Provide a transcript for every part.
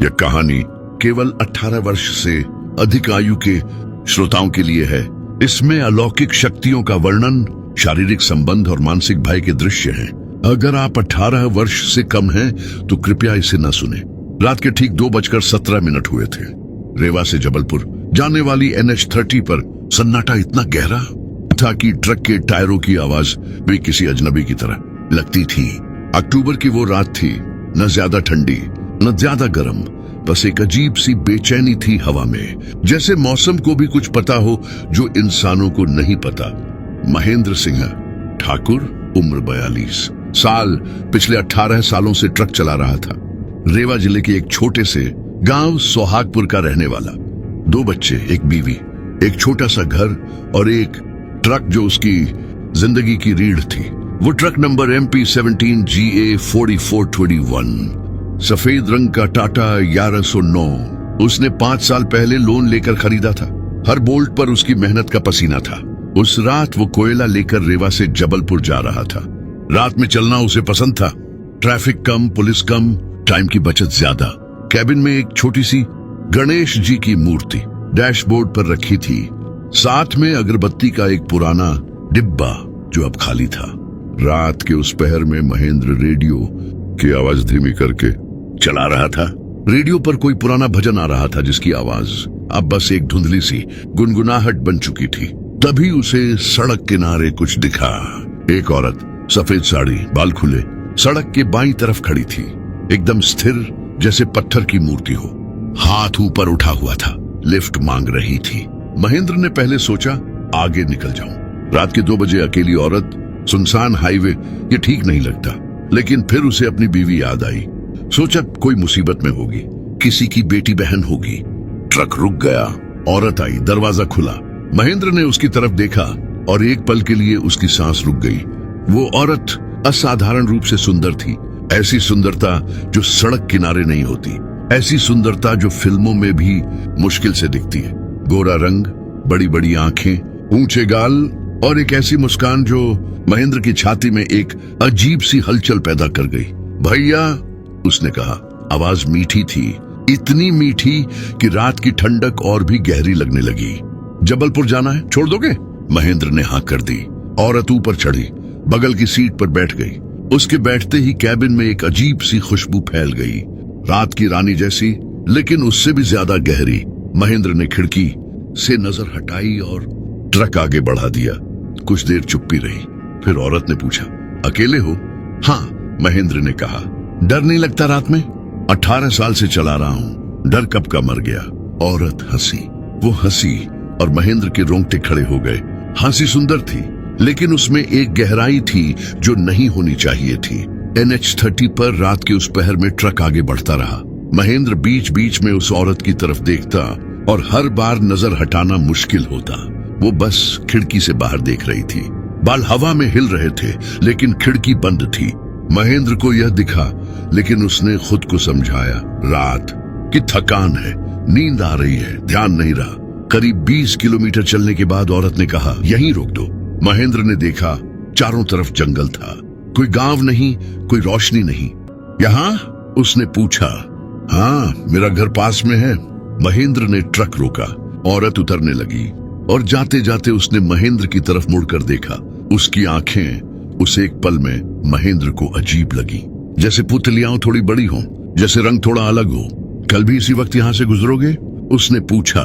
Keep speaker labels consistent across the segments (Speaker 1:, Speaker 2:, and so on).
Speaker 1: यह कहानी केवल 18 वर्ष से अधिक आयु के श्रोताओं के लिए है। इसमें अलौकिक शक्तियों का वर्णन, शारीरिक संबंध और मानसिक भय के दृश्य हैं। अगर आप 18 वर्ष से कम हैं तो कृपया इसे न सुने। रात के ठीक 2:17 हुए थे। रेवा से जबलपुर जाने वाली NH30 पर सन्नाटा इतना गहरा था कि ट्रक के टायरों की आवाज भी किसी अजनबी की तरह लगती थी। अक्टूबर की वो रात थी, न ज्यादा ठंडी न ज्यादा गर्म, बस एक अजीब सी बेचैनी थी हवा में, जैसे मौसम को भी कुछ पता हो जो इंसानों को नहीं पता। महेंद्र सिंह ठाकुर, उम्र 42 साल, पिछले 18 सालों से ट्रक चला रहा था। रेवा जिले के एक छोटे से गांव सोहागपुर का रहने वाला। 2 बच्चे, एक बीवी, एक छोटा सा घर और एक ट्रक जो उसकी जिंदगी की रीढ़ थी। वो ट्रक नंबर MP17 GA 4421, सफेद रंग का टाटा 1109 उसने 5 साल पहले लोन लेकर खरीदा था। हर बोल्ट पर उसकी मेहनत का पसीना था। उस रात वो कोयला लेकर रेवा से जबलपुर जा रहा था। रात में चलना उसे पसंद था। ट्रैफिक कम, पुलिस कम, टाइम की बचत ज्यादा। कैबिन में एक छोटी सी गणेश जी की मूर्ति डैशबोर्ड पर रखी थी, साथ में अगरबत्ती का एक पुराना डिब्बा जो अब खाली था। रात के उस पहर में महेंद्र रेडियो की आवाज धीमी करके चला रहा था। रेडियो पर कोई पुराना भजन आ रहा था जिसकी आवाज अब बस एक धुंधली सी गुनगुनाहट बन चुकी थी। तभी उसे सड़क किनारे कुछ दिखा। एक औरत, सफेद साड़ी, बाल खुले, सड़क के बाईं तरफ खड़ी थी, एकदम स्थिर जैसे पत्थर की मूर्ति हो। हाथ ऊपर उठा हुआ था, लिफ्ट मांग रही थी। महेंद्र ने पहले सोचा आगे निकल जाऊं। रात के 2 बजे अकेली औरत, सुनसान हाईवे, ये ठीक नहीं लगता। लेकिन फिर उसे अपनी बीवी याद आई। सोचा कोई मुसीबत में होगी, किसी की बेटी बहन होगी। ट्रक रुक गया, औरत आई, दरवाजा खुला। महेंद्र ने उसकी तरफ देखा और एक पल के लिए उसकी सांस रुक गई। वो औरत असाधारण रूप से सुंदर थी। ऐसी सुंदरता जो सड़क किनारे नहीं होती, ऐसी सुंदरता जो फिल्मों में भी मुश्किल से दिखती है। गोरा रंग, बड़ी बड़ी आंखें, ऊंचे गाल और एक ऐसी मुस्कान जो महेंद्र की छाती में एक अजीब सी हलचल पैदा कर गई। भैया, उसने कहा। आवाज मीठी थी, इतनी मीठी कि रात की ठंडक और भी गहरी लगने लगी। जबलपुर जाना है, छोड़ दोगे? महेंद्र ने हाँ कर दी। औरत ऊपर चढ़ी, बगल की सीट पर बैठ गई। उसके बैठते ही कैबिन में एक अजीब सी खुशबू फैल गई, रात की रानी जैसी, लेकिन उससे भी ज्यादा गहरी। महेंद्र ने खिड़की से नजर हटाई और ट्रक आगे बढ़ा दिया। कुछ देर चुप्पी रही, फिर औरत ने पूछा, अकेले हो? हाँ, महेंद्र ने कहा। डर नहीं लगता रात में? 18 साल से चला रहा हूं, डर कब का मर गया। औरत हंसी। वो हंसी और महेंद्र के रोंगटे खड़े हो गए। हंसी सुंदर थी, लेकिन उसमें एक गहराई थी जो नहीं होनी चाहिए थी। NH30 पर रात के उस पहर में ट्रक आगे बढ़ता रहा। महेंद्र बीच बीच में उस औरत की तरफ देखता और हर बार नजर हटाना मुश्किल होता। वो बस खिड़की से बाहर देख रही थी। बाल हवा में हिल रहे थे, लेकिन खिड़की बंद थी। महेंद्र को यह दिखा, लेकिन उसने खुद को समझाया, रात की थकान है, नींद आ रही है, ध्यान नहीं रहा। करीब 20 किलोमीटर चलने के बाद औरत ने कहा, यहीं रोक दो। महेंद्र ने देखा, चारों तरफ जंगल था, कोई गांव नहीं, कोई रोशनी नहीं। यहाँ? उसने पूछा। हाँ, मेरा घर पास में है। महेंद्र ने ट्रक रोका। औरत उतरने लगी और जाते जाते उसने महेंद्र की तरफ मुड़कर देखा। उसकी आंखें उस एक पल में महेंद्र को अजीब लगी, जैसे पुतलियां थोड़ी बड़ी हों, जैसे रंग थोड़ा अलग हो। कल भी इसी वक्त यहाँ से गुजरोगे? उसने पूछा।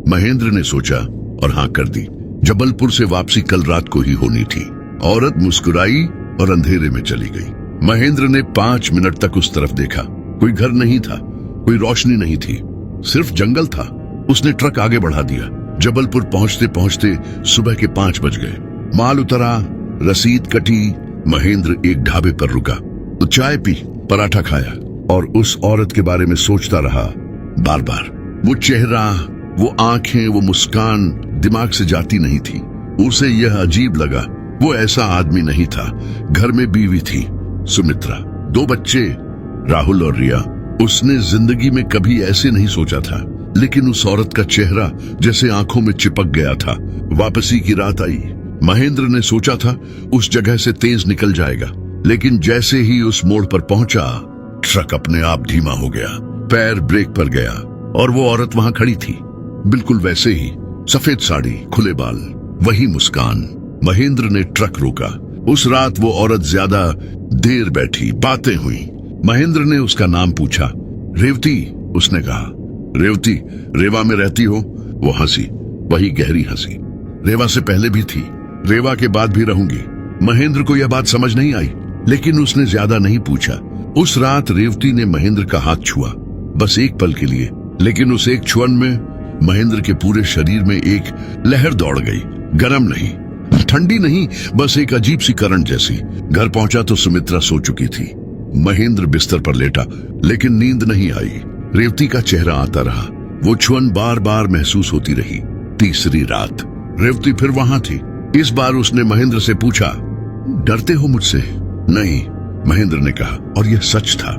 Speaker 1: महेंद्र ने सोचा और हाँ कर दी। जबलपुर से वापसी कल रात को ही होनी थी। औरत मुस्कुराई और अंधेरे में चली गई। महेंद्र ने 5 मिनट तक उस तरफ देखा। कोई घर नहीं था, कोई रोशनी नहीं थी, सिर्फ जंगल था। उसने ट्रक आगे बढ़ा दिया। जबलपुर पहुंचते पहुंचते सुबह के 5 बज गए। माल उतरा, रसीद कटी। महेंद्र एक ढाबे पर रुका तो चाय पी, पराठा खाया और उस औरत के बारे में सोचता रहा बार बार। वो चेहरा, वो आंखें, वो मुस्कान दिमाग से जाती नहीं थी। उसे यह अजीब लगा, वो ऐसा आदमी नहीं था। घर में बीवी थी, सुमित्रा, 2 बच्चे, राहुल और रिया। उसने जिंदगी में कभी ऐसे नहीं सोचा था, लेकिन उस औरत का चेहरा जैसे आंखों में चिपक गया था। वापसी की रात आई। महेंद्र ने सोचा था उस जगह से तेज निकल जाएगा, लेकिन जैसे ही उस मोड़ पर पहुंचा, ट्रक अपने आप धीमा हो गया। पैर ब्रेक पर गया और वो औरत वहां खड़ी थी, बिल्कुल वैसे ही, सफेद साड़ी, खुले बाल, वही मुस्कान। महेंद्र ने ट्रक रोका। उस रात वो औरत ज्यादा देर बैठी, बातें हुई। महेंद्र ने उसका नाम पूछा। रेवती, उसने कहा। रेवती, रेवा में रहती हो? वो हंसी, वही गहरी हंसी। रेवा से पहले भी थी, रेवा के बाद भी रहूंगी। महेंद्र को यह बात समझ नहीं आई, लेकिन उसने ज्यादा नहीं पूछा। उस रात रेवती ने महेंद्र का हाथ छुआ, बस एक पल के लिए, लेकिन उस एक छुअन में महेंद्र के पूरे शरीर में एक लहर दौड़ गई। गरम नहीं, ठंडी नहीं, बस एक अजीब सी करंट जैसी। घर पहुंचा तो सुमित्रा सो चुकी थी। महेंद्र बिस्तर पर लेटा, लेकिन नींद नहीं आई। रेवती का चेहरा आता रहा, वो छुअन बार बार महसूस होती रही। तीसरी रात रेवती फिर वहां थी। इस बार उसने महेंद्र से पूछा, डरते हो मुझसे? नहीं, महेंद्र ने कहा, और यह सच था।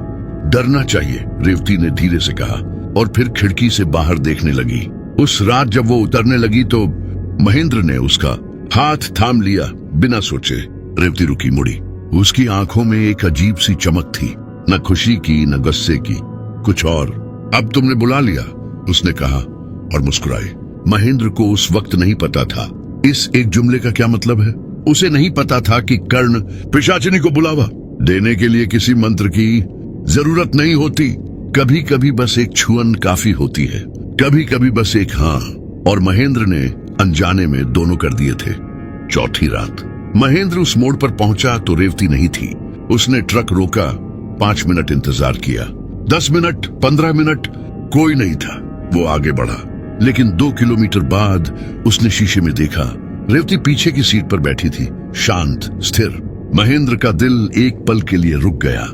Speaker 1: डरना चाहिए, रेवती ने धीरे से कहा, और फिर खिड़की से बाहर देखने लगी। उस रात जब वो उतरने लगी तो महेंद्र ने उसका हाथ थाम लिया, बिना सोचे। रेवती रुकी, मुड़ी। उसकी आंखों में एक अजीब सी चमक थी, न खुशी की न गुस्से की, कुछ और। अब तुमने बुला लिया, उसने कहा और मुस्कुराई। महेंद्र को उस वक्त नहीं पता था इस एक जुमले का क्या मतलब है। उसे नहीं पता था कि कर्ण पिशाचिनी को बुलावा देने के लिए किसी मंत्र की जरूरत नहीं होती। कभी कभी बस एक छुअन काफी होती है, कभी कभी बस एक हाँ, और महेंद्र ने अनजाने में दोनों कर दिए थे। चौथी रात महेंद्र उस मोड़ पर पहुंचा तो रेवती नहीं थी। उसने ट्रक रोका, 5 मिनट इंतजार किया, 10 मिनट, 15 मिनट, कोई नहीं था। वो आगे बढ़ा, लेकिन 2 किलोमीटर बाद उसने शीशे में देखा, रेवती पीछे की सीट पर बैठी थी, शांत, स्थिर। महेंद्र का दिल एक पल के लिए रुक गया।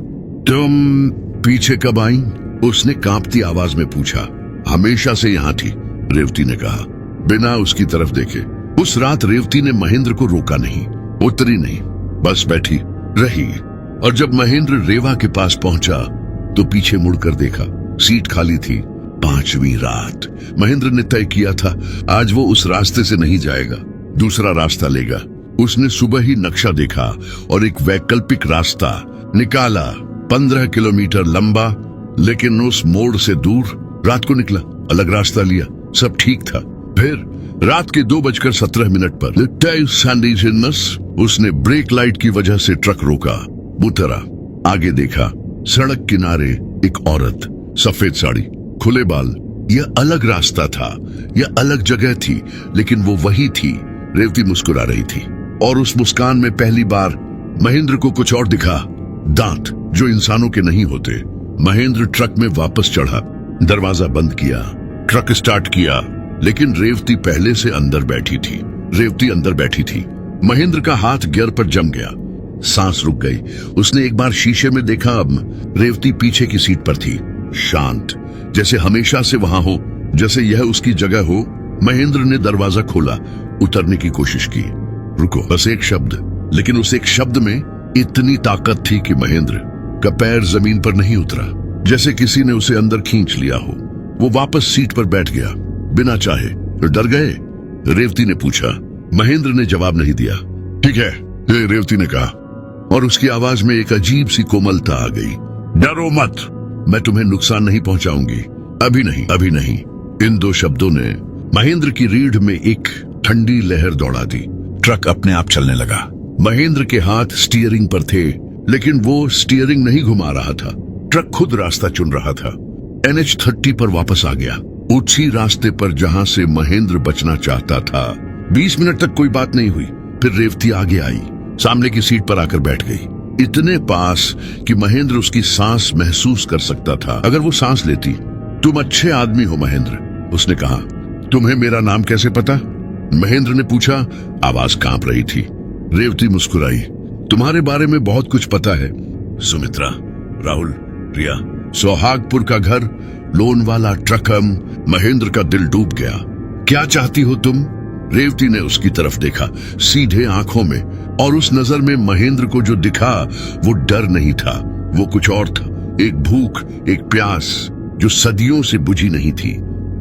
Speaker 1: तुम पीछे कब आई? उसने कांपती आवाज में पूछा। हमेशा से यहां थी, रेवती ने कहा, बिना उसकी तरफ देखे। उस रात रेवती ने महेंद्र को रोका नहीं, उतरी नहीं, बस बैठी रही। और जब महेंद्र रेवा के पास पहुंचा तो पीछे मुड़कर देखा, सीट खाली थी। 5वीं रात महेंद्र ने तय किया था, आज वो उस रास्ते से नहीं जाएगा, दूसरा रास्ता लेगा। उसने सुबह ही नक्शा देखा और एक वैकल्पिक रास्ता निकाला, 15 किलोमीटर लंबा, लेकिन उस मोड़ से दूर। रात को निकला, अलग रास्ता लिया, सब ठीक था। फिर रात के 2:17 पर उसने ब्रेक लाइट की वजह से ट्रक रोका, उतरा, आगे देखा, सड़क किनारे एक औरत, सफेद साड़ी, खुले बाल। यह अलग रास्ता था, यह अलग जगह थी, लेकिन वो वही थी। रेवती मुस्कुरा रही थी, और उस मुस्कान में पहली बार महेंद्र को कुछ और दिखा, दांत जो इंसानों के नहीं होते। महेंद्र ट्रक में वापस चढ़ा, दरवाजा बंद किया, ट्रक स्टार्ट किया, लेकिन रेवती पहले से अंदर बैठी थी। रेवती अंदर बैठी थी। महेंद्र का हाथ गियर पर जम गया, सांस रुक गई। उसने एक बार शीशे में देखा, अब रेवती पीछे की सीट पर थी, शांत, जैसे हमेशा से वहां हो, जैसे यह उसकी जगह हो। महेंद्र ने दरवाजा खोला, उतरने की कोशिश की। रुको, बस एक शब्द, लेकिन उस एक शब्द में इतनी ताकत थी कि महेंद्र का पैर जमीन पर नहीं उतरा, जैसे किसी ने उसे अंदर खींच लिया हो। वो वापस सीट पर बैठ गया, बिना चाहे। डर गए? रेवती ने पूछा। महेंद्र ने जवाब नहीं दिया। ठीक है, रेवती ने कहा, और उसकी आवाज में एक अजीब सी कोमलता आ गई। डरो मत, मैं तुम्हें नुकसान नहीं पहुंचाऊंगी, अभी नहीं, अभी नहीं। इन 2 शब्दों ने महेंद्र की रीढ़ में एक ठंडी लहर दौड़ा दी। ट्रक अपने आप चलने लगा। महेंद्र के हाथ स्टीयरिंग पर थे, लेकिन वो स्टीयरिंग नहीं घुमा रहा था, ट्रक खुद रास्ता चुन रहा था। NH30 पर वापस आ गया, उसी रास्ते पर जहां से महेंद्र बचना चाहता था। 20 मिनट तक कोई बात नहीं हुई। फिर रेवती आगे आई, सामने की सीट पर आकर बैठ गई, इतने पास कि महेंद्र उसकी सांस महसूस कर सकता था, अगर वो सांस लेती। तुम अच्छे आदमी हो महेंद्र, उसने कहा। तुम्हें मेरा नाम कैसे पता? महेंद्र ने पूछा, आवाज कांप रही थी। रेवती मुस्कुराई। तुम्हारे बारे में बहुत कुछ पता है। सुमित्रा, राहुल, रिया, सोहागपुर का घर, लोन वाला ट्रकम। महेंद्र का दिल डूब गया। क्या चाहती हो तुम? रेवती ने उसकी तरफ देखा, सीधे आंखों में, और उस नजर में महेंद्र को जो दिखा वो डर नहीं था, वो कुछ और था। एक भूख, एक प्यास जो सदियों से बुझी नहीं थी।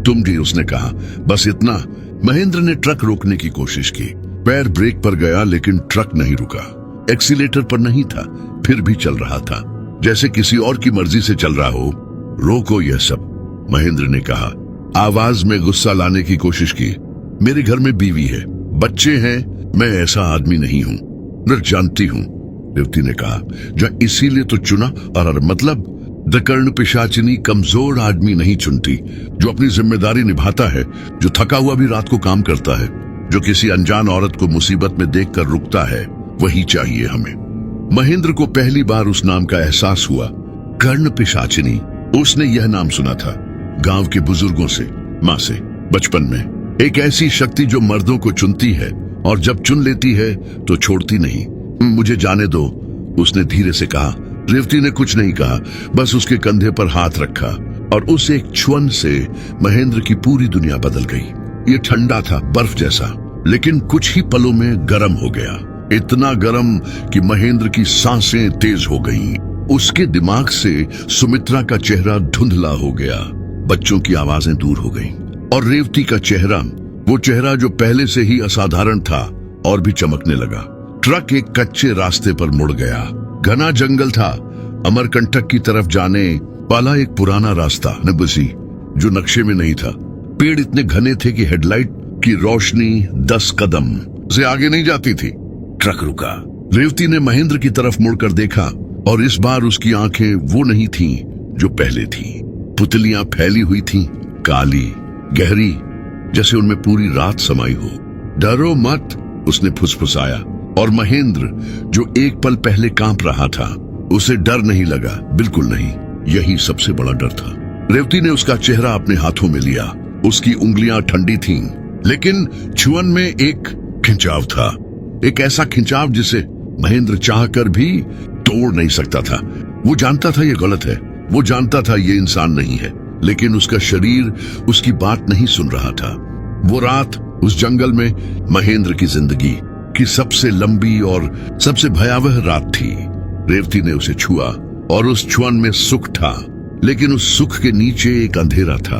Speaker 1: तुम भी, उसने कहा, बस इतना। महेंद्र ने ट्रक रोकने की कोशिश की, पैर ब्रेक पर गया, लेकिन ट्रक नहीं रुका। एक्सीलेटर पर नहीं था, फिर भी चल रहा था, जैसे किसी और की मर्जी से चल रहा हो। रोको यह सब, महेंद्र ने कहा। आवाज में गुस्सा लाने की कोशिश की। मेरे घर में बीवी है, बच्चे हैं, मैं ऐसा आदमी नहीं हूं। मैं जानती हूं, रेवती ने कहा। जो इसीलिए तो चुना, और मतलब दकर्ण पिशाचिनी कमजोर आदमी नहीं चुनती, जो अपनी जिम्मेदारी निभाता है, जो थका हुआ भी रात को काम करता है, जो किसी अनजान औरत को मुसीबत में देखकर रुकता है, वही चाहिए हमें। महेंद्र को पहली बार उस नाम का एहसास हुआ, कर्ण पिशाचिनी। उसने यह नाम सुना था गांव के बुजुर्गों से, माँ से, बचपन में। एक ऐसी शक्ति जो मर्दों को चुनती है और जब चुन लेती है तो छोड़ती नहीं। मुझे जाने दो, उसने धीरे से कहा। रेवती ने कुछ नहीं कहा, बस उसके कंधे पर हाथ रखा और उस एक छुअन से महेंद्र की पूरी दुनिया बदल गई। ये ठंडा था, बर्फ जैसा, लेकिन कुछ ही पलों में गर्म हो गया। इतना गर्म कि महेंद्र की सांसें तेज हो गईं। उसके दिमाग से सुमित्रा का चेहरा धुंधला हो गया, बच्चों की आवाजें दूर हो गईं और रेवती का चेहरा, वो चेहरा जो पहले से ही असाधारण था, और भी चमकने लगा। ट्रक एक कच्चे रास्ते पर मुड़ गया। घना जंगल था, अमरकंटक की तरफ जाने वाला एक पुराना रास्ता, नब्बसी, जो नक्शे में नहीं था। पेड़ इतने घने थे कि हेडलाइट की रोशनी 10 कदम से आगे नहीं जाती थी। ट्रक रुका। रेवती ने महेंद्र की तरफ मुड़कर देखा और इस बार उसकी आंखें वो नहीं थीं जो पहले थीं। पुतलियां फैली हुई थीं, काली, गहरी, जैसे उनमें पूरी रात समाई हो। डरो मत, उसने फुसफुसाया, और महेंद्र जो एक पल पहले कांप रहा था, उसे डर नहीं लगा, बिल्कुल नहीं। यही सबसे बड़ा डर था। रेवती ने उसका चेहरा अपने हाथों में लिया। उसकी उंगलियां ठंडी थीं, लेकिन छुअन में एक खिंचाव था, एक ऐसा खिंचाव जिसे महेंद्र चाहकर भी तोड़ नहीं सकता था। वो जानता था ये गलत है, वो जानता था ये इंसान नहीं है, लेकिन उसका शरीर उसकी बात नहीं सुन रहा था। वो रात उस जंगल में महेंद्र की जिंदगी की सबसे लंबी और सबसे भयावह रात थी। रेवती ने उसे छुआ और उस छुअन में सुख था, लेकिन उस सुख के नीचे एक अंधेरा था,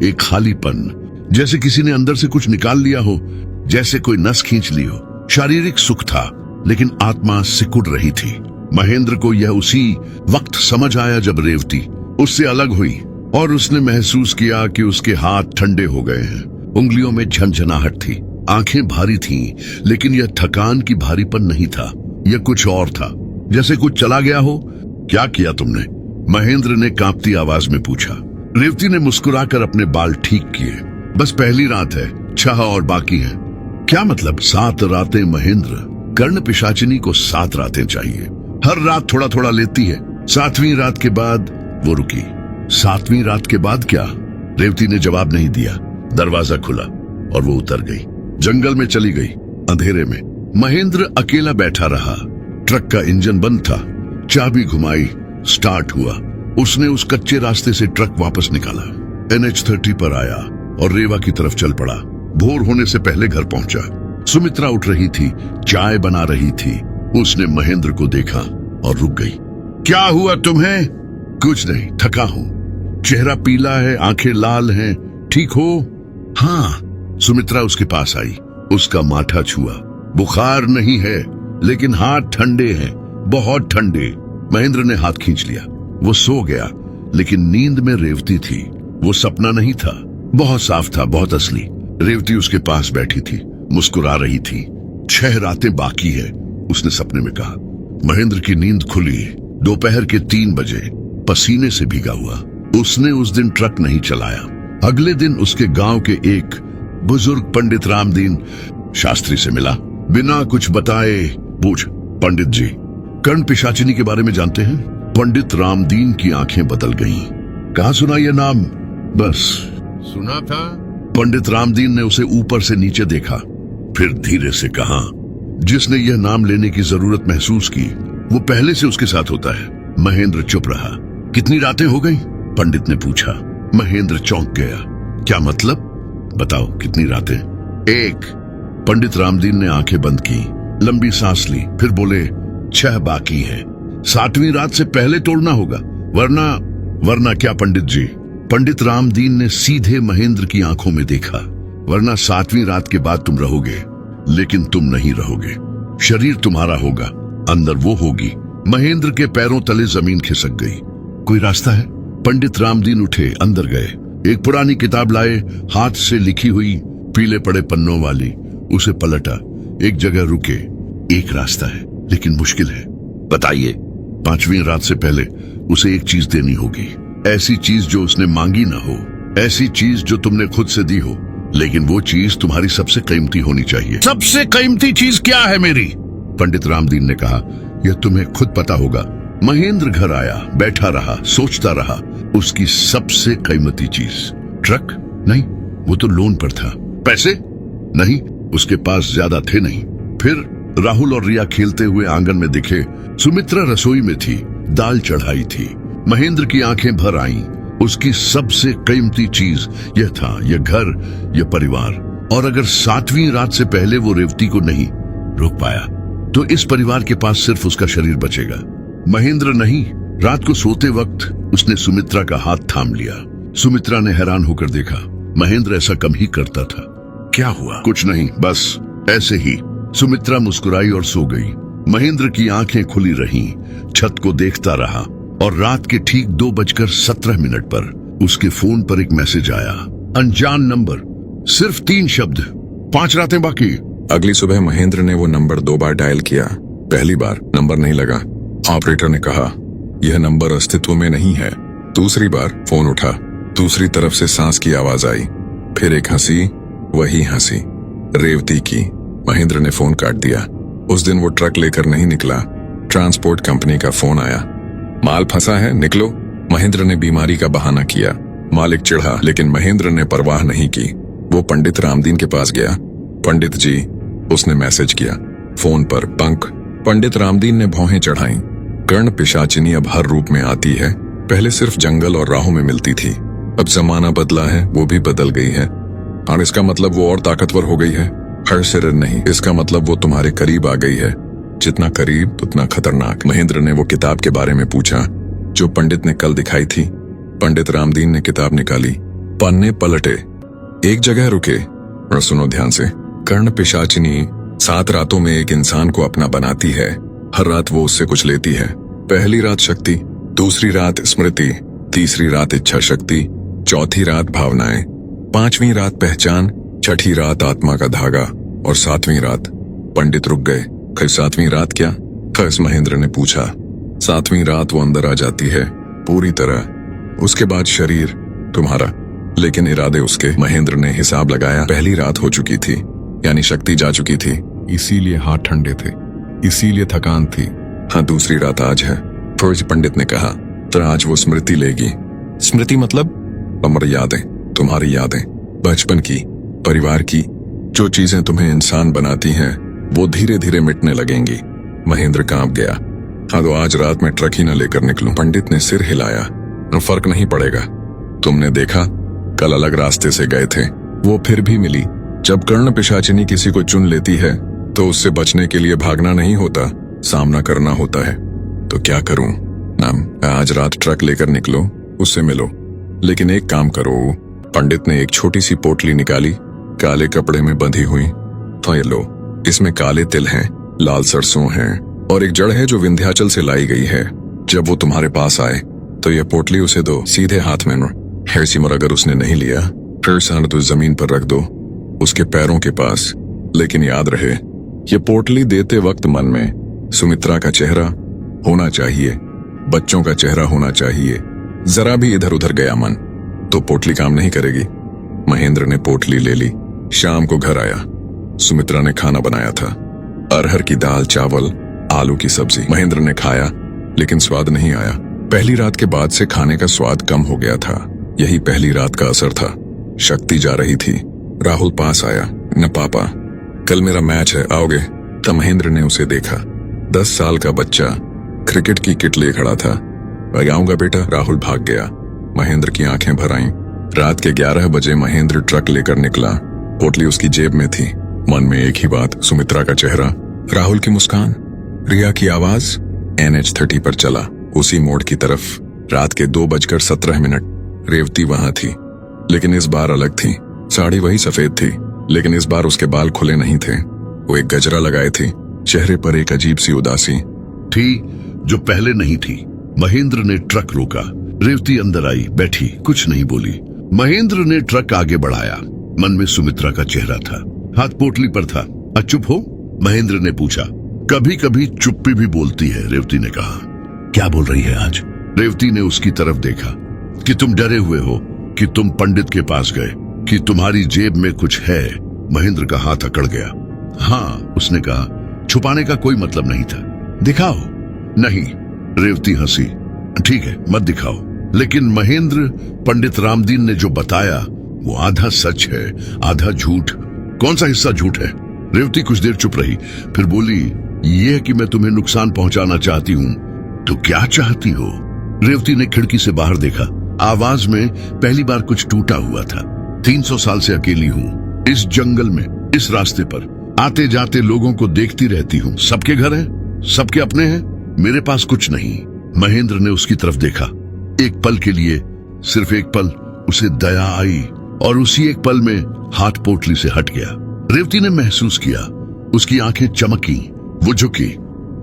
Speaker 1: एक खालीपन, जैसे किसी ने अंदर से कुछ निकाल लिया हो, जैसे कोई नस खींच ली हो। शारीरिक सुख था, लेकिन आत्मा सिकुड़ रही थी। महेंद्र को यह उसी वक्त समझ आया जब रेवती उससे अलग हुई और उसने महसूस किया कि उसके हाथ ठंडे हो गए हैं। उंगलियों में झंझनाहट थी, आंखें भारी थीं, लेकिन यह थकान की भारीपन नहीं था, यह कुछ और था, जैसे कुछ चला गया हो। क्या किया तुमने? महेंद्र ने कांपती आवाज में पूछा। रेवती ने मुस्कुराकर अपने बाल ठीक किए। बस पहली रात है, 6 और बाकी है। क्या मतलब 7 रातें? महेंद्र, कर्ण पिशाचिनी को 7 रातें चाहिए, हर रात थोड़ा थोड़ा लेती है। 7वीं रात के बाद वो रुकी। 7वीं रात के बाद क्या? रेवती ने जवाब नहीं दिया। दरवाजा खुला और वो उतर गई, जंगल में चली गई, अंधेरे में। महेंद्र अकेला बैठा रहा। ट्रक का इंजन बंद था। चाबी घुमाई, स्टार्ट हुआ। उसने उस कच्चे रास्ते से ट्रक वापस निकाला, NH30 पर आया और रेवा की तरफ चल पड़ा। भोर होने से पहले घर पहुंचा। सुमित्रा उठ रही थी, चाय बना रही थी। उसने महेंद्र को देखा और रुक गई। क्या हुआ तुम्हें? कुछ नहीं, थका हूं। चेहरा पीला है, आंखें लाल हैं। ठीक हो? हाँ। सुमित्रा उसके पास आई, उसका माथा छुआ। बुखार नहीं है, लेकिन हाथ ठंडे हैं, बहुत ठंडे। महेंद्र ने हाथ खींच लिया। वो सो गया, लेकिन नींद में रेवती थी। वो सपना नहीं था, बहुत साफ था, बहुत असली। रेवती उसके पास बैठी थी, मुस्कुरा रही थी। 6 रातें बाकी है, उसने सपने में कहा। महेंद्र की नींद खुली। दोपहर के 3 बजे, पसीने से भीगा हुआ। उसने उस दिन ट्रक नहीं चलाया। अगले दिन उसके गांव के एक बुजुर्ग पंडित रामदीन शास्त्री से मिला। बिना कुछ बताए पूछ, पंडित जी, कर्ण पिशाचिनी के बारे में जानते हैं? पंडित रामदीन की आंखें बदल गईं। कहाँ सुना यह नाम? बस सुना था। पंडित रामदीन ने उसे ऊपर से नीचे देखा, फिर धीरे से कहा, जिसने यह नाम लेने की जरूरत महसूस की, वो पहले से उसके साथ होता है। महेंद्र चुप रहा। कितनी रातें हो गई? पंडित ने पूछा। महेंद्र चौंक गया। क्या मतलब? बताओ, कितनी रातें? 1। पंडित रामदीन ने आंखें बंद की, लंबी सांस ली, फिर बोले, 6 बाकी हैं। 7वीं रात से पहले तोड़ना होगा, वरना क्या पंडित जी? पंडित रामदीन ने सीधे महेंद्र की आंखों में देखा। वरना 7वीं रात के बाद तुम रहोगे, लेकिन तुम नहीं रहोगे। शरीर तुम्हारा होगा, अंदर वो होगी। महेंद्र के पैरों तले जमीन खिसक गई। कोई रास्ता है? पंडित रामदीन उठे, अंदर गए, एक पुरानी किताब लाए, हाथ से लिखी हुई, पीले पड़े पन्नों वाली। उसे पलटा, एक जगह रुके। एक रास्ता है, लेकिन मुश्किल है। बताइए। 5वीं रात से पहले उसे एक चीज देनी होगी, ऐसी चीज जो उसने मांगी ना हो, ऐसी चीज जो तुमने खुद से दी हो, लेकिन वो चीज तुम्हारी सबसे कीमती होनी चाहिए। सबसे कीमती चीज क्या है मेरी? पंडित रामदीन ने कहा, यह तुम्हें खुद पता होगा। महेंद्र घर आया, बैठा रहा, सोचता रहा। उसकी सबसे कीमती चीज ट्रक नहीं, वो तो लोन पर था। पैसे नहीं, उसके पास ज्यादा थे नहीं। फिर राहुल और रिया खेलते हुए आंगन में दिखे। सुमित्रा रसोई में थी, दाल चढ़ाई थी। महेंद्र की आंखें भर आईं। उसकी सबसे कीमती चीज यह था, यह घर, यह परिवार। और अगर 7वीं रात से पहले वो रेवती को नहीं रोक पाया, तो इस परिवार के पास सिर्फ उसका शरीर बचेगा, महेंद्र नहीं। रात को सोते वक्त उसने सुमित्रा का हाथ थाम लिया। सुमित्रा ने हैरान होकर देखा, महेंद्र ऐसा कम ही करता था। क्या हुआ? कुछ नहीं, बस ऐसे ही। सुमित्रा मुस्कुराई और सो गई। महेंद्र की आंखें खुली रहीं, छत को देखता रहा। और रात के ठीक 2:17 पर उसके फोन पर एक मैसेज आया, अनजान नंबर, सिर्फ 3 शब्द, 5 रातें बाकी।
Speaker 2: अगली सुबह महेंद्र ने वो नंबर 2 बार डायल किया। पहली बार नंबर नहीं लगा। ऑपरेटर ने कहा, यह नंबर अस्तित्व में नहीं है। दूसरी बार फोन उठा, दूसरी तरफ से सांस की आवाज आई, फिर एक हंसी, वही हंसी, रेवती की। महेंद्र ने फोन काट दिया। उस दिन वो ट्रक लेकर नहीं निकला। ट्रांसपोर्ट कंपनी का फोन आया, माल फंसा है, निकलो। महेंद्र ने बीमारी का बहाना किया। मालिक चिढ़ा, लेकिन महेंद्र ने परवाह नहीं की। वो पंडित रामदीन के पास गया। पंडित जी, उसने मैसेज किया। फोन पर पंख। पंडित रामदीन ने भौहें चढ़ाई। कर्ण पिशाचिनी अब हर रूप में आती है। पहले सिर्फ जंगल और राहों में मिलती थी, अब जमाना बदला है, वो भी बदल गई है। और इसका मतलब वो और ताकतवर हो गई है। हर शरीर नहीं, इसका मतलब वो तुम्हारे करीब आ गई है। जितना करीब उतना खतरनाक। महेंद्र ने वो किताब के बारे में पूछा जो पंडित ने कल दिखाई थी। पंडित रामदीन ने किताब निकाली, पन्ने पलटे, एक जगह रुके और सुनो ध्यान से। कर्ण पिशाचिनी 7 रातों में एक इंसान को अपना बनाती है। हर रात वो उससे कुछ लेती है। पहली रात शक्ति, दूसरी रात स्मृति, तीसरी रात इच्छा शक्ति, चौथी रात भावनाएं, 5वीं रात पहचान, छठी रात आत्मा का धागा और 7वीं रात। पंडित रुक गए। फिर 7वीं रात क्या? खस महेंद्र ने पूछा। 7वीं रात वो अंदर आ जाती है पूरी तरह। उसके बाद शरीर तुम्हारा, लेकिन इरादे उसके। महेंद्र ने हिसाब लगाया, पहली रात हो चुकी थी, यानी शक्ति जा चुकी थी, इसीलिए हाथ ठंडे थे, इसीलिए थकान थी। हाँ, दूसरी रात आज है। फिर पंडित ने कहा, तो आज वो स्मृति लेगी। स्मृति मतलब अमर यादें, तुम्हारी यादें, बचपन की, परिवार की। जो चीजें तुम्हें इंसान बनाती हैं वो धीरे धीरे मिटने लगेंगी। महेंद्र कांप गया। हाँ, तो आज रात में ट्रक ही न लेकर निकलूं। पंडित ने सिर हिलाया। फर्क नहीं पड़ेगा। तुमने देखा, कल अलग रास्ते से गए थे, वो फिर भी मिली। जब कर्ण पिशाचिनी किसी को चुन लेती है तो उससे बचने के लिए भागना नहीं होता, सामना करना होता है। तो क्या करूं? नाम, आज रात ट्रक लेकर निकलो, उससे मिलो, लेकिन एक काम करो। पंडित ने एक छोटी सी पोटली निकाली, काले कपड़े में बंधी हुई। तो ये लो, इसमें काले तिल हैं, लाल सरसों हैं और एक जड़ है जो विंध्याचल से लाई गई है। जब वो तुम्हारे पास आए तो ये पोटली उसे दो, सीधे हाथ में। है सिमर, अगर उसने नहीं लिया फिर सर तो जमीन पर रख दो, उसके पैरों के पास। लेकिन याद रहे, ये पोटली देते वक्त मन में सुमित्रा का चेहरा होना चाहिए, बच्चों का चेहरा होना चाहिए। जरा भी इधर उधर गया मन तो पोटली काम नहीं करेगी। महेंद्र ने पोटली ले ली। शाम को घर आया। सुमित्रा ने खाना बनाया था, अरहर की दाल, चावल, आलू की सब्जी। महेंद्र ने खाया, लेकिन स्वाद नहीं आया। पहली रात के बाद से खाने का स्वाद कम हो गया था। यही पहली रात का असर था। शक्ति जा रही थी। राहुल पास आया। न पापा, कल मेरा मैच है, आओगे? तब महेंद्र ने उसे देखा। 10 साल का बच्चा क्रिकेट की किट लिए खड़ा था। आऊंगा बेटा। राहुल भाग गया। महेंद्र की आंखें भर आईं। रात के 11 बजे महेंद्र ट्रक लेकर निकला। पोटली उसकी जेब में थी। मन में एक ही बात, सुमित्रा का चेहरा, राहुल की मुस्कान, रिया की आवाज। NH30 पर चला, उसी मोड़ की तरफ। रात के 2:17। रेवती वहां थी, लेकिन इस बार अलग थी। साड़ी वही सफेद थी, लेकिन इस बार उसके बाल खुले नहीं थे। वो एक गजरा लगाए थी। चेहरे पर एक अजीब सी उदासी
Speaker 1: थी जो पहले नहीं थी। महेंद्र ने ट्रक रोका। रेवती अंदर आई, बैठी, कुछ नहीं बोली। महेंद्र ने ट्रक आगे बढ़ाया। मन में सुमित्रा का चेहरा था, हाथ पोटली पर था। चुप हो? महेंद्र ने पूछा। कभी कभी चुप्पी भी बोलती है, रेवती ने कहा। क्या बोल रही है आज? रेवती ने उसकी तरफ देखा। कि तुम डरे हुए हो, कि तुम पंडित के पास गए, कि तुम्हारी जेब में कुछ है। महेंद्र का हाथ अकड़ गया। हाँ, उसने कहा। छुपाने का कोई मतलब नहीं था। दिखाओ। नहीं, रेवती हंसी। ठीक है, मत दिखाओ। लेकिन महेंद्र, पंडित रामदीन ने जो बताया वो आधा सच है, आधा झूठ। कौन सा हिस्सा झूठ है? रेवती कुछ देर चुप रही, फिर बोली, यह कि मैं तुम्हें नुकसान पहुंचाना चाहती हूँ। तो क्या चाहती हो? रेवती ने खिड़की से बाहर देखा। आवाज में पहली बार कुछ टूटा हुआ था। 300 साल से अकेली हूँ, इस जंगल में, इस रास्ते पर आते जाते लोगों को देखती रहती हूँ। सबके घर हैं, सबके अपने हैं, मेरे पास कुछ नहीं। महेंद्र ने उसकी तरफ देखा। एक पल के लिए, सिर्फ एक पल, उसे दया आई और उसी एक पल में हाथ पोटली से हट गया। रेवती ने महसूस किया, उसकी आंखें चमकी, वो झुकी,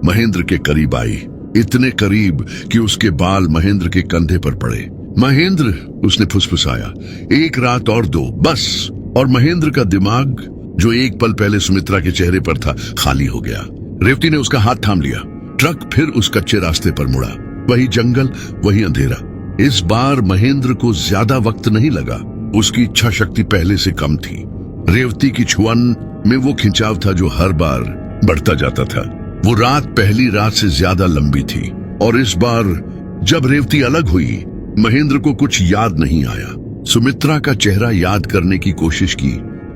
Speaker 1: महेंद्र के करीब आई, इतने करीब कि उसके बाल महेंद्र के कंधे पर पड़े। महेंद्र, उसने फुसफुसाया, एक रात और दो, बस। और महेंद्र का दिमाग, जो एक पल पहले सुमित्रा के चेहरे पर था, खाली हो गया। रेवती ने उसका हाथ थाम लिया। ट्रक फिर उस कच्चे रास्ते पर मुड़ा। वही जंगल, वही अंधेरा। इस बार महेंद्र को ज्यादा वक्त नहीं लगा। उसकी इच्छा शक्ति पहले से कम थी। रेवती की छुअन में वो खिंचाव था जो हर बार बढ़ता जाता था। वो रात पहली रात से ज्यादा लंबी थी। और इस बार जब रेवती अलग हुई, महेंद्र को कुछ याद नहीं आया। सुमित्रा का चेहरा याद करने की कोशिश की,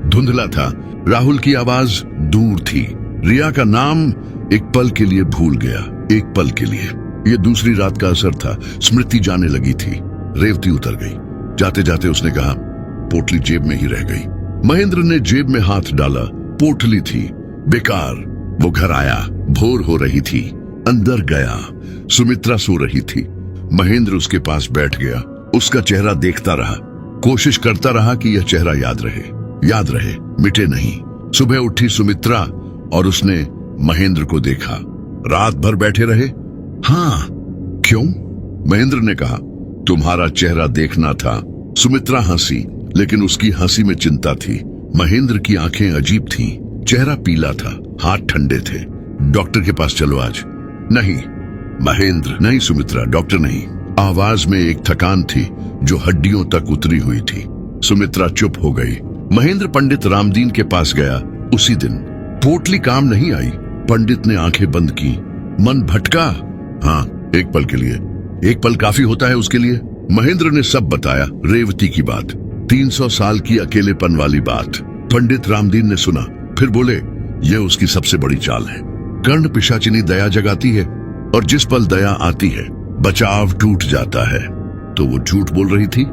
Speaker 1: धुंधला था। राहुल की आवाज दूर थी। रिया का नाम एक पल के लिए भूल गया, एक पल के लिए। ये दूसरी रात का असर था। स्मृति जाने लगी थी। रेवती उतर गई। जाते जाते उसने कहा, पोटली जेब में ही रह गई। महेंद्र ने जेब में हाथ डाला। पोटली थी, बेकार। वो घर आया, भोर हो रही थी। अंदर गया, सुमित्रा सो रही थी। महेंद्र उसके पास बैठ गया। उसका चेहरा देखता रहा, कोशिश करता रहा कि यह चेहरा याद रहे, मिटे नहीं। सुबह उठी सुमित्रा और उसने महेंद्र को देखा। रात भर बैठे रहे? हाँ। क्यों? महेंद्र ने कहा, तुम्हारा चेहरा देखना था। सुमित्रा हंसी, लेकिन उसकी हंसी में चिंता थी। महेंद्र की आंखें अजीब थीं, चेहरा पीला था, हाथ ठंडे थे। डॉक्टर के पास चलो आज। नहीं महेंद्र, नहीं सुमित्रा, डॉक्टर नहीं। आवाज में एक थकान थी जो हड्डियों तक उतरी हुई थी। सुमित्रा चुप हो गई। महेंद्र पंडित रामदीन के पास गया। उसी दिन पोटली काम नहीं आई। पंडित ने आंखें बंद की। मन भटका। हाँ, एक पल के लिए। एक पल काफी होता है उसके लिए। महेंद्र ने सब बताया, रेवती की बात, 300 साल की अकेलेपन वाली बात। पंडित रामदीन ने सुना, फिर बोले, यह उसकी सबसे बड़ी चाल है। कर्ण पिशाचिनी दया जगाती है, और जिस पल दया आती है, बचाव टूट जाता है। तो वो झूठ बोल रही थी?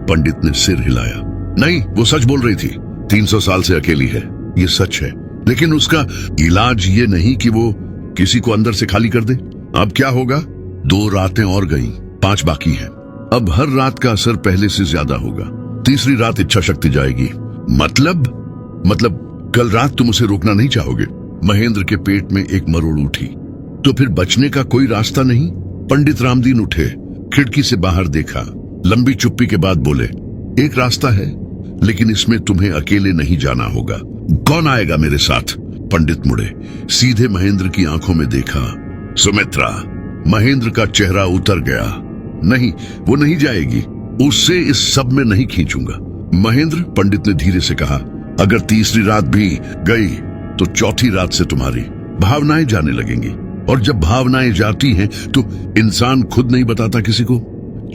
Speaker 1: पंडित ने सिर हिलाया। नहीं, वो सच बोल रही थी। 300 साल से अकेली है, ये सच है। लेकिन उसका इलाज ये नहीं कि वो किसी को अंदर से खाली कर दे। अब क्या होगा? 2 रातें और गईं, 5 बाकी हैं। अब हर रात का असर पहले से ज्यादा होगा। तीसरी रात इच्छा शक्ति जाएगी। मतलब कल रात तुम उसे रोकना नहीं चाहोगे? महेंद्र के पेट में एक मरोड़ उठी। तो फिर बचने का कोई रास्ता नहीं? पंडित रामदीन उठे, खिड़की से बाहर देखा, लंबी चुप्पी के बाद बोले, एक रास्ता है, लेकिन इसमें तुम्हें अकेले नहीं जाना होगा। कौन आएगा मेरे साथ? पंडित मुड़े, सीधे महेंद्र की आंखों में देखा। सुमित्रा। महेंद्र का चेहरा उतर गया। नहीं, वो नहीं जाएगी। उससे इस सब में नहीं खींचूंगा। महेंद्र, पंडित ने धीरे से कहा, अगर तीसरी रात भी गई तो चौथी रात से तुम्हारी भावनाएं जाने लगेंगी। और जब भावनाएं जाती हैं तो इंसान खुद नहीं बताता किसी को,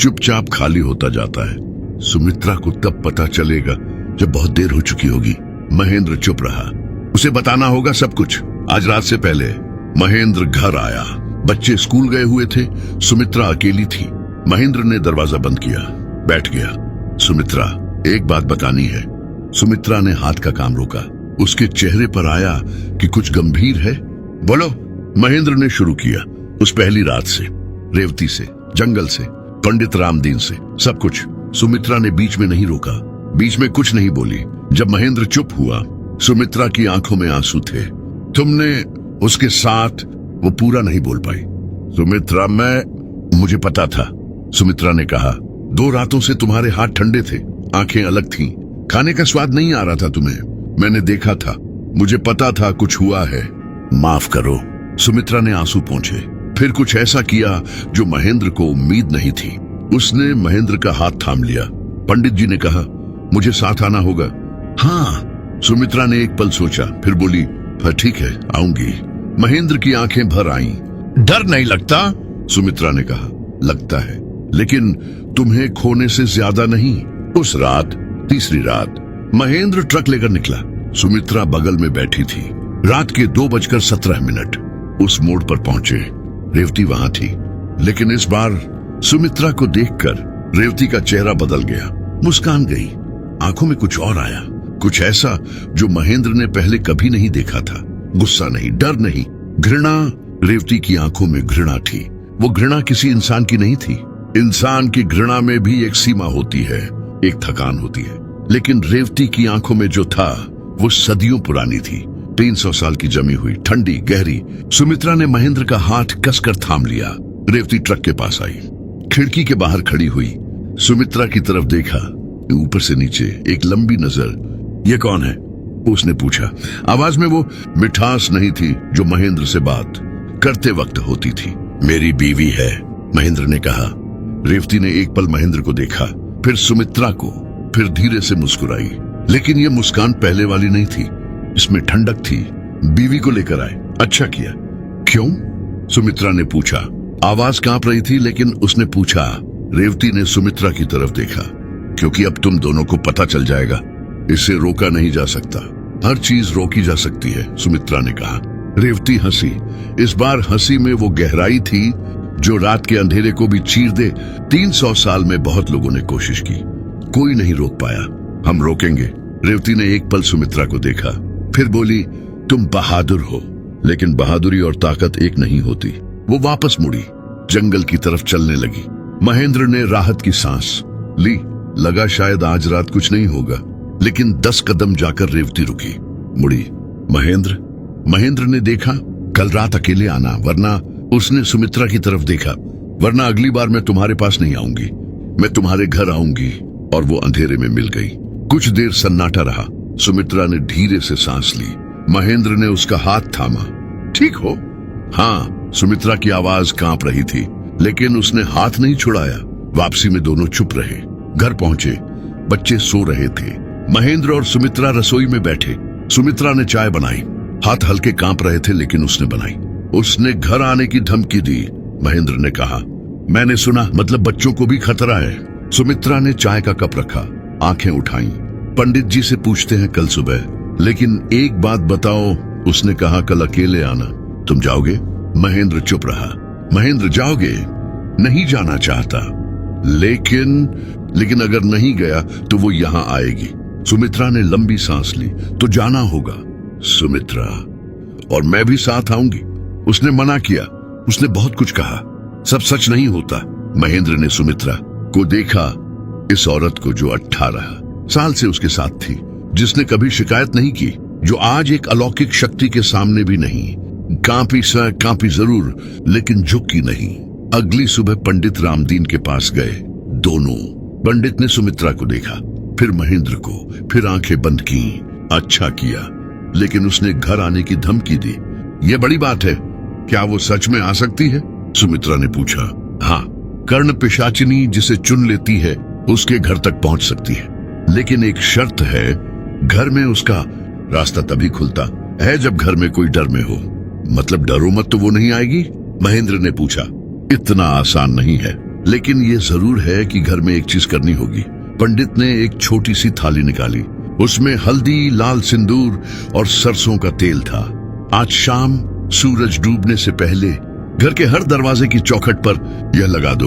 Speaker 1: चुपचाप खाली होता जाता है। सुमित्रा को तब पता चलेगा जब बहुत देर हो चुकी होगी। महेंद्र चुप रहा। उसे बताना होगा सब कुछ, आज रात से पहले। महेंद्र घर आया। बच्चे स्कूल गए हुए थे। सुमित्रा अकेली थी। महेंद्र ने दरवाजा बंद किया, बैठ गया। सुमित्रा, एक बात बतानी है। सुमित्रा ने हाथ का काम रोका। उसके चेहरे पर आया कि कुछ गंभीर है। बोलो। महेंद्र ने शुरू किया, उस पहली रात से, रेवती से, जंगल से, पंडित रामदीन से, सब कुछ। सुमित्रा ने बीच में नहीं रोका, बीच में कुछ नहीं बोली। जब महेंद्र चुप हुआ, सुमित्रा की आंखों में आंसू थे। तुमने उसके साथ, वो पूरा नहीं बोल पाई। सुमित्रा, मुझे पता था। सुमित्रा ने कहा, 2 रातों से तुम्हारे हाथ ठंडे थे, आंखें अलग थीं, खाने का स्वाद नहीं आ रहा था तुम्हें। मैंने देखा था, मुझे पता था कुछ हुआ है। माफ करो। सुमित्रा ने आंसू पोंछे, फिर कुछ ऐसा किया जो महेंद्र को उम्मीद नहीं थी। उसने महेंद्र का हाथ थाम लिया। पंडित जी ने कहा, मुझे साथ आना होगा। हाँ। सुमित्रा ने एक पल सोचा, फिर बोली, हाँ ठीक है, आऊंगी। महेंद्र की आंखें भर आईं। डर नहीं लगता? सुमित्रा ने कहा, लगता है, लेकिन तुम्हें खोने से ज्यादा नहीं। उस रात, तीसरी रात, महेंद्र ट्रक लेकर निकला। सुमित्रा बगल में बैठी थी। रात के 2:17 उस मोड़ पर पहुंचे। रेवती वहां थी, लेकिन इस बार सुमित्रा को देखकर रेवती का चेहरा बदल गया। मुस्कान गई, आंखों में कुछ और आया, कुछ ऐसा जो महेंद्र ने पहले कभी नहीं देखा था। गुस्सा नहीं, डर नहीं, घृणा। रेवती की आंखों में घृणा थी। वो घृणा किसी इंसान की नहीं थी। इंसान की घृणा में भी एक सीमा होती है, एक थकान होती है, लेकिन रेवती की आंखों में जो था वो सदियों पुरानी थी, 300 साल की जमी हुई, ठंडी, गहरी। सुमित्रा ने महेंद्र का हाथ कसकर थाम लिया। रेवती ट्रक के पास आई, खिड़की के बाहर खड़ी हुई, सुमित्रा की तरफ देखा, ऊपर से नीचे एक लंबी नजर। ये कौन है? उसने पूछा। आवाज में वो मिठास नहीं थी जो महेंद्र से बात करते वक्त होती थी। मेरी बीवी है, महेंद्र ने कहा। रेवती ने एक पल महेंद्र को देखा, फिर सुमित्रा को, फिर धीरे से मुस्कुराई। लेकिन ये मुस्कान पहले वाली नहीं थी, इसमें ठंडक थी। बीवी को लेकर आए, अच्छा किया। क्यों? सुमित्रा ने पूछा। आवाज कांप रही थी, लेकिन उसने पूछा। रेवती ने सुमित्रा की तरफ देखा। क्योंकि अब तुम दोनों को पता चल जाएगा, इसे रोका नहीं जा सकता। हर चीज रोकी जा सकती है, सुमित्रा ने कहा। रेवती हंसी। इस बार हंसी में वो गहराई थी जो रात के अंधेरे को भी चीर दे। 300 साल में बहुत लोगों ने कोशिश की, कोई नहीं रोक पाया। हम रोकेंगे। रेवती ने एक पल सुमित्रा को देखा, फिर बोली, तुम बहादुर हो, लेकिन बहादुरी और ताकत एक नहीं होती। वो वापस मुड़ी, जंगल की तरफ चलने लगी। महेंद्र ने राहत की सांस ली। लगा शायद आज रात कुछ नहीं होगा, लेकिन 10 कदम जाकर रेवती रुकी, मुड़ी। महेंद्र ने देखा, कल रात अकेले आना, वरना उसने सुमित्रा की तरफ देखा, वरना अगली बार मैं तुम्हारे पास नहीं आऊंगी, मैं तुम्हारे घर आऊंगी। और वो अंधेरे में मिल गई। कुछ देर सन्नाटा रहा। सुमित्रा ने धीरे से सांस ली। महेंद्र ने उसका हाथ थामा। ठीक हो? हाँ। सुमित्रा की आवाज कांप रही थी, लेकिन उसने हाथ नहीं छुड़ाया। वापसी में दोनों चुप रहे। घर पहुंचे, बच्चे सो रहे थे। महेंद्र और सुमित्रा रसोई में बैठे। सुमित्रा ने चाय बनाई। हाथ हल्के कांप रहे थे, लेकिन उसने बनाई। उसने घर आने की धमकी दी। महेंद्र ने कहा, मैंने सुना, मतलब बच्चों को भी खतरा है। सुमित्रा ने चाय का कप रखा, आंखें उठाई। पंडित जी से पूछते हैं कल सुबह, लेकिन एक बात बताओ, उसने कहा, कल अकेले आना। तुम जाओगे? महेंद्र चुप रहा। महेंद्र, जाओगे? नहीं जाना चाहता, लेकिन अगर नहीं गया तो वो यहाँ आएगी। सुमित्रा ने लंबी सांस ली। तो जाना होगा। सुमित्रा, और मैं भी साथ आऊंगी। उसने मना किया। उसने बहुत कुछ कहा, सब सच नहीं होता। महेंद्र ने सुमित्रा को देखा, इस औरत को जो 18 साल से उसके साथ थी, जिसने कभी शिकायत नहीं की, जो आज एक अलौकिक शक्ति के सामने भी नहीं। कांपी जरूर, लेकिन झुकी नहीं। अगली सुबह पंडित रामदीन के पास गए दोनों। पंडित ने सुमित्रा को देखा, फिर महेंद्र को, फिर आंखें बंद की। अच्छा किया, लेकिन उसने घर आने की धमकी दी। यह बड़ी बात है। क्या वो सच में आ सकती है? सुमित्रा ने पूछा। हाँ, कर्ण पिशाचिनी जिसे चुन लेती है उसके घर तक पहुंच सकती है, लेकिन एक शर्त है, घर में उसका रास्ता तभी खुलता है जब घर में कोई डर में हो। मतलब डरो मत तो वो नहीं आएगी? महेंद्र ने पूछा। इतना आसान नहीं है, लेकिन ये जरूर है कि घर में एक चीज करनी होगी। पंडित ने एक छोटी सी थाली निकाली। उसमें हल्दी, लाल सिंदूर और सरसों का तेल था। आज शाम सूरज डूबने से पहले घर के हर दरवाजे की चौखट पर यह लगा दो,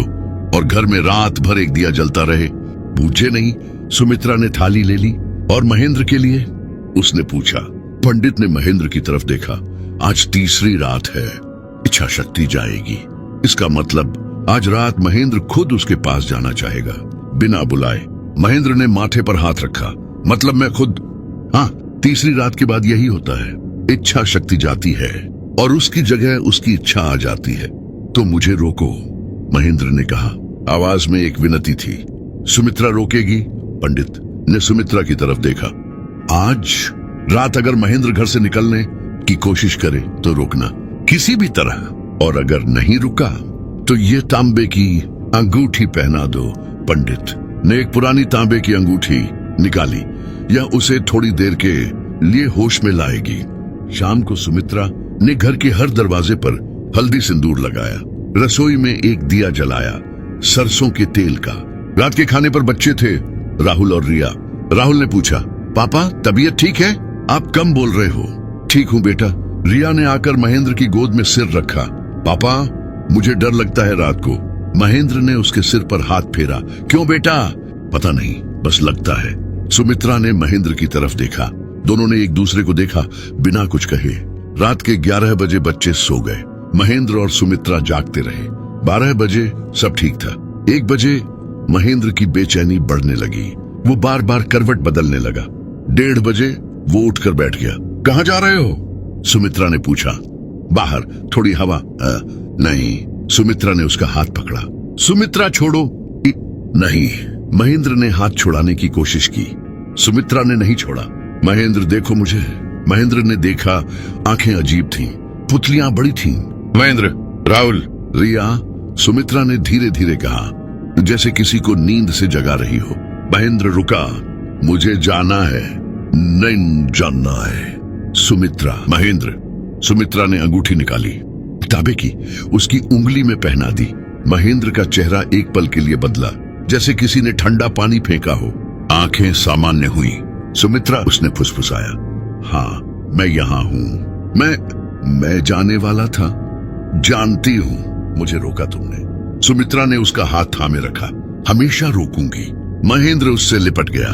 Speaker 1: और घर में रात भर एक दिया जलता रहे। पूछे नहीं। सुमित्रा ने थाली ले ली। और महेंद्र के लिए? उसने पूछा। पंडित ने महेंद्र की तरफ देखा। आज तीसरी रात है, इच्छा शक्ति जाएगी। इसका मतलब आज रात महेंद्र खुद उसके पास जाना चाहेगा, बिना बुलाए। महेंद्र ने माथे पर हाथ रखा। मतलब मैं खुद? हाँ, तीसरी रात के बाद यही होता है। इच्छा शक्ति जाती है और उसकी जगह उसकी इच्छा आ जाती है। तो मुझे रोको, महेंद्र ने कहा। आवाज में एक विनती थी। सुमित्रा रोकेगी? पंडित ने सुमित्रा की तरफ देखा। आज रात अगर महेंद्र घर से निकलने की कोशिश करे तो रोकना किसी भी तरह, और अगर नहीं रुका तो ये तांबे की अंगूठी पहना दो। पंडित ने एक पुरानी तांबे की अंगूठी निकाली। यह उसे थोड़ी देर के लिए होश में लाएगी। शाम को सुमित्रा ने घर के हर दरवाजे पर हल्दी सिंदूर लगाया, रसोई में एक दिया जलाया सरसों के तेल का। रात के खाने पर बच्चे थे, राहुल और रिया। राहुल ने पूछा, पापा तबीयत ठीक है? आप कम बोल रहे हो। ठीक हूँ बेटा। रिया ने आकर महेंद्र की गोद में सिर रखा। पापा मुझे डर लगता है रात को। महेंद्र ने उसके सिर पर हाथ फेरा। क्यों बेटा? पता नहीं, बस लगता है। सुमित्रा ने महेंद्र की तरफ देखा। दोनों ने एक दूसरे को देखा बिना कुछ कहे। रात के 11 बजे बच्चे सो गए। महेंद्र और सुमित्रा जागते रहे। 12 बजे सब ठीक था। 1 बजे महेंद्र की बेचैनी बढ़ने लगी। वो बार बार करवट बदलने लगा। 1:30 बजे वो उठकर बैठ गया। कहाँ जा रहे हो? सुमित्रा ने पूछा। बाहर, थोड़ी हवा। नहीं। सुमित्रा ने उसका हाथ पकड़ा। सुमित्रा छोड़ो। नहीं। महेंद्र ने हाथ छुड़ाने की कोशिश की। सुमित्रा ने नहीं छोड़ा। महेंद्र देखो मुझे। महेंद्र ने देखा, आंखें अजीब थीं, पुतलियां बड़ी थीं। महेंद्र, राहुल, रिया, सुमित्रा ने धीरे धीरे कहा, जैसे किसी को नींद से जगा रही हो। महेंद्र रुका। मुझे जाना है। नहीं जानना है। सुमित्रा। महेंद्र। सुमित्रा ने अंगूठी निकाली, तांबे की, उसकी उंगली में पहना दी। महेंद्र का चेहरा एक पल के लिए बदला, जैसे किसी ने ठंडा पानी फेंका हो। आंखें सामान्य हुई। सुमित्रा, उसने फुसफुसाया, हाँ मैं यहां हूं। मैं जाने वाला था। जानती हूं, मुझे रोका तुमने। सुमित्रा ने उसका हाथ थामे रखा। हमेशा रोकूंगी। महेंद्र उससे लिपट गया।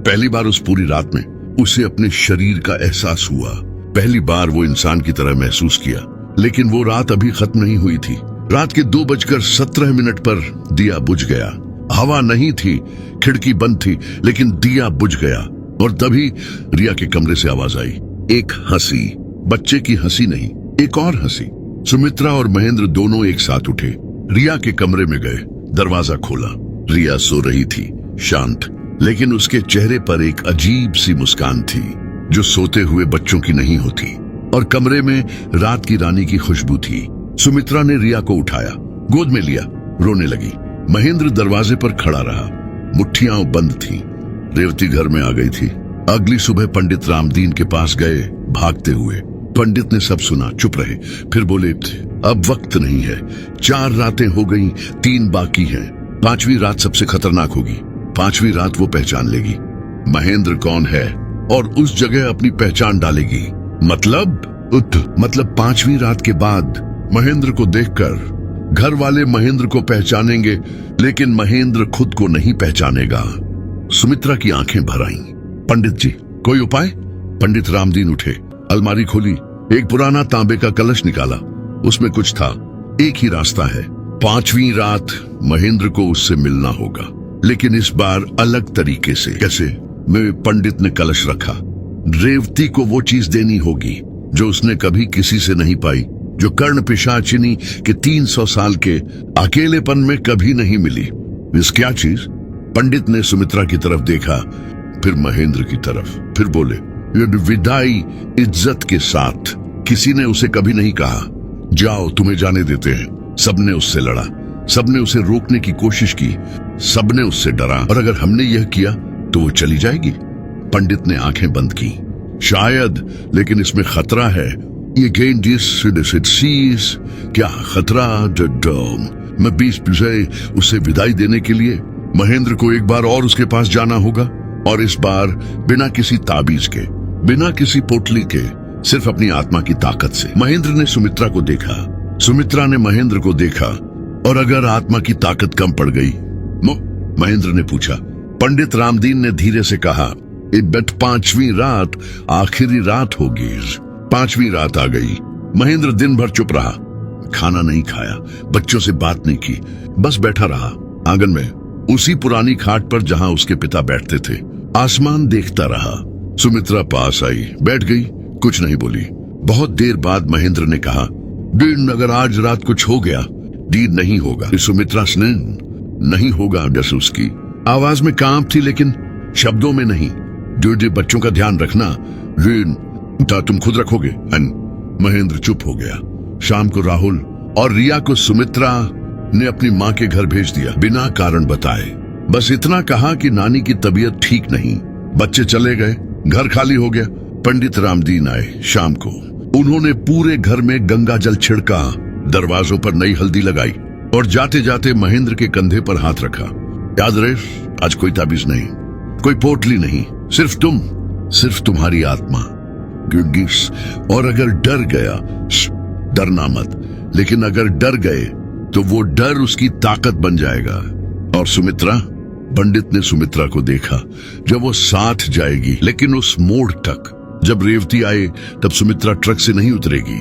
Speaker 1: पहली बार उस पूरी रात में उसे अपने शरीर का एहसास हुआ। पहली बार वो इंसान की तरह महसूस किया। लेकिन वो रात अभी खत्म नहीं हुई थी। रात के 2:17 पर दिया बुझ गया। हवा नहीं थी, खिड़की बंद थी, लेकिन दिया बुझ गया। और तभी रिया के कमरे से आवाज आई। एक हंसी, बच्चे की हंसी नहीं, एक और हंसी। सुमित्रा और महेंद्र दोनों एक साथ उठे, रिया के कमरे में गए। दरवाजा खोला। रिया सो रही थी, शांत, लेकिन उसके चेहरे पर एक अजीब सी मुस्कान थी, जो सोते हुए बच्चों की नहीं होती। और कमरे में रात की रानी की खुशबू थी। सुमित्रा ने रिया को उठाया, गोद में लिया, रोने लगी। महेंद्र दरवाजे पर खड़ा रहा। मुट्ठियां बंद थीं। रेवती घर में आ गई थी। अगली सुबह पंडित रामदीन के पास गए, भागते हुए। पंडित ने सब सुना, चुप रहे। फिर बोले, अब वक्त नहीं है। 4 रातें हो गई, 3 बाकी हैं। 5वीं रात सबसे खतरनाक होगी। 5वीं रात वो पहचान लेगी महेंद्र कौन है, और उस जगह अपनी पहचान डालेगी। मतलब 5वीं रात के बाद महेंद्र को देखकर घर वाले महेंद्र को पहचानेंगे, लेकिन महेंद्र खुद को नहीं पहचानेगा। सुमित्रा की आंखें भर आईं। पंडित जी, कोई उपाय? पंडित रामदीन उठे, अलमारी खोली, एक पुराना तांबे का कलश निकाला। उसमें कुछ था। एक ही रास्ता है। 5वीं रात महेंद्र को उससे मिलना होगा, लेकिन इस बार अलग तरीके से। कैसे? में पंडित ने कलश रखा। रेवती को वो चीज देनी होगी जो उसने कभी किसी से नहीं पाई, जो कर्ण पिशाचिनी के 300 साल के अकेलेपन में कभी नहीं मिली। इस क्या चीज? पंडित ने सुमित्रा की तरफ देखा, फिर महेंद्र की तरफ, फिर बोले, विदाई इज्जत के साथ। किसी ने उसे कभी नहीं कहा, जाओ तुम्हें जाने देते हैं। सबने उससे लड़ा, सबने उसे रोकने की कोशिश की, सबने उससे डरा, और अगर हमने यह किया तो वो चली जाएगी। पंडित ने आंखें बंद की। शायद, लेकिन इसमें खतरा है। ये गेन क्या खतरा? मैं 20 बजे उसे विदाई देने के लिए महेंद्र को एक बार और उसके पास जाना होगा, और इस बार बिना किसी ताबीज के, बिना किसी पोटली के, सिर्फ अपनी आत्मा की ताकत से। महेंद्र ने सुमित्रा को देखा, सुमित्रा ने महेंद्र को देखा। और अगर आत्मा की ताकत कम पड़ गई? महेंद्र ने पूछा। पंडित रामदीन ने धीरे से कहा, 5वीं रात आखिरी रात होगी। 5वीं रात आ गई। महेंद्र दिन भर चुप रहा, खाना नहीं खाया, बच्चों से बात नहीं की, बस बैठा रहा आंगन में, उसी पुरानी खाट पर जहां उसके पिता बैठते थे। आसमान देखता रहा। सुमित्रा पास आई, बैठ गई, कुछ नहीं बोली। बहुत देर बाद महेंद्र ने कहा, दिन अगर आज रात कुछ हो गया, दिन नहीं होगा। सुमित्रा ने नहीं होगा जासूस की। आवाज में कांप थी लेकिन शब्दों में नहीं। जो बच्चों का ध्यान रखना तुम खुद रखोगे। महेंद्र चुप हो गया। शाम को राहुल और रिया को सुमित्रा ने अपनी माँ के घर भेज दिया बिना कारण बताए। बस इतना कहा कि नानी की तबीयत ठीक नहीं। बच्चे चले गए, घर खाली हो गया। पंडित रामदीन आए शाम को। उन्होंने पूरे घर में गंगा जल छिड़का, दरवाजों पर नई हल्दी लगाई और जाते जाते महेंद्र के कंधे पर हाथ रखा। याद रहे, आज कोई ताबीज नहीं, कोई पोटली नहीं, सिर्फ तुम्हारी आत्मा। और अगर डर गया, डरना मत, लेकिन अगर डर गए तो वो डर उसकी ताकत बन जाएगा। और सुमित्रा, पंडित ने सुमित्रा को देखा जब वो साथ जाएगी, लेकिन उस मोड़ तक। जब रेवती आए तब सुमित्रा ट्रक से नहीं उतरेगी,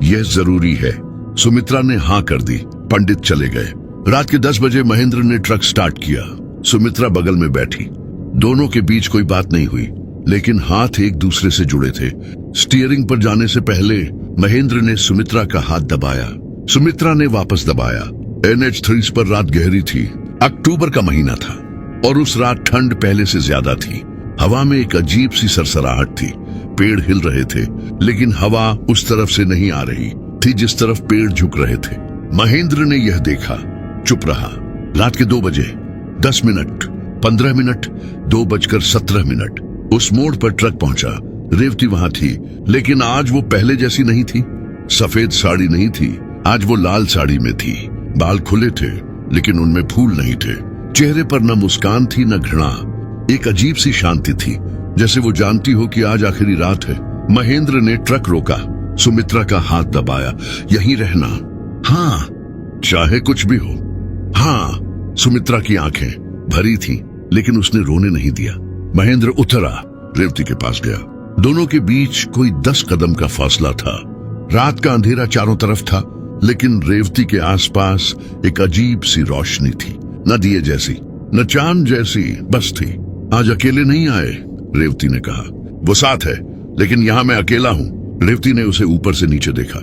Speaker 1: यह जरूरी है। सुमित्रा ने हाँ कर दी। पंडित चले गए। रात के 10 बजे महेंद्र ने ट्रक स्टार्ट किया। सुमित्रा बगल में बैठी। दोनों के बीच कोई बात नहीं हुई, लेकिन हाथ एक दूसरे से जुड़े थे। स्टीयरिंग पर जाने से पहले महेंद्र ने सुमित्रा का हाथ दबाया। सुमित्रा ने वापस दबाया। NH3 पर रात गहरी थी। अक्टूबर का महीना था और उस रात ठंड पहले से ज्यादा थी। हवा में एक अजीब सी सरसराहट थी। पेड़ हिल रहे थे, लेकिन हवा उस तरफ से नहीं आ रही थी जिस तरफ पेड़ झुक रहे थे। महेंद्र ने यह देखा, चुप रहा। रात के 2 बजे 10 मिनट, 15 मिनट, 2:17 उस मोड़ पर ट्रक पहुंचा। रेवती वहां थी, लेकिन आज वो पहले जैसी नहीं थी। सफेद साड़ी नहीं थी, आज वो लाल साड़ी में थी। बाल खुले थे, लेकिन उनमें फूल नहीं थे। चेहरे पर न मुस्कान थी न घृणा। एक अजीब सी शांति थी, जैसे वो जानती हो कि आज आखिरी रात है। महेंद्र ने ट्रक रोका, सुमित्रा का हाथ दबाया। यहीं रहना, हाँ, चाहे कुछ भी हो। हाँ। सुमित्रा की आंखें भरी थी, लेकिन उसने रोने नहीं दिया। महेंद्र उतरा, रेवती के पास गया। दोनों के बीच कोई 10 कदम का फासला था। रात का अंधेरा चारों तरफ था, लेकिन रेवती के आसपास एक अजीब सी रोशनी थी, न दिए जैसी न चांद जैसी, बस थी। आज अकेले नहीं आए, रेवती ने कहा। वो साथ है, लेकिन यहाँ मैं अकेला हूँ। रेवती ने उसे ऊपर से नीचे देखा।